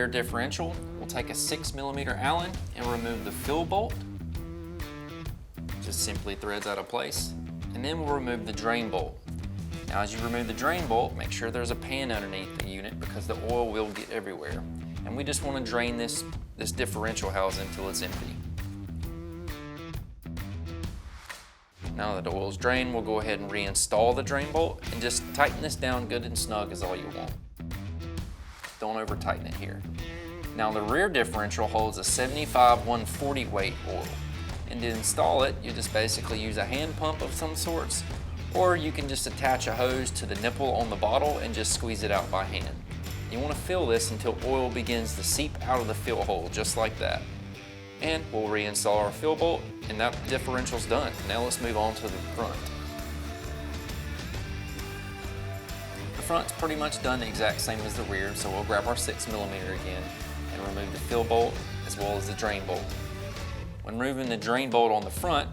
rear differential, we'll take a 6mm Allen and remove the fill bolt. Just simply threads out of place. And then we'll remove the drain bolt. Now as you remove the drain bolt, make sure there's a pan underneath the unit because the oil will get everywhere. And we just want to drain this differential housing until it's empty. Now that the oil's drained, we'll go ahead and reinstall the drain bolt and just tighten this down good and snug is all you want. Don't over tighten it here. Now the rear differential holds a 75/140 weight oil. And to install it, you just basically use a hand pump of some sorts, or you can just attach a hose to the nipple on the bottle and just squeeze it out by hand. You want to fill this until oil begins to seep out of the fill hole, just like that. And we'll reinstall our fill bolt, and that differential's done. Now let's move on to the front. The front's pretty much done the exact same as the rear, so we'll grab our 6mm again and remove the fill bolt as well as the drain bolt. When removing the drain bolt on the front,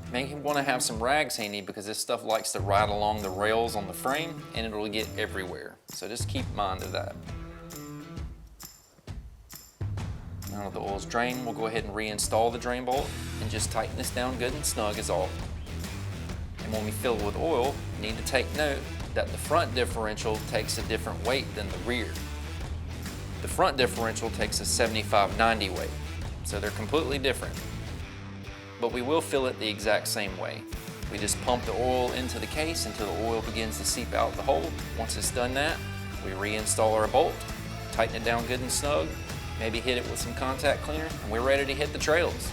you may want to have some rags handy because this stuff likes to ride along the rails on the frame and it'll get everywhere. So just keep in mind of that. Now that the oil's drained, we'll go ahead and reinstall the drain bolt and just tighten this down good and snug is all. And when we fill it with oil, you need to take note that the front differential takes a different weight than the rear. The front differential takes a 75/90 weight, so they're completely different. But we will fill it the exact same way. We just pump the oil into the case until the oil begins to seep out the hole. Once it's done that, we reinstall our bolt, tighten it down good and snug, maybe hit it with some contact cleaner, and we're ready to hit the trails.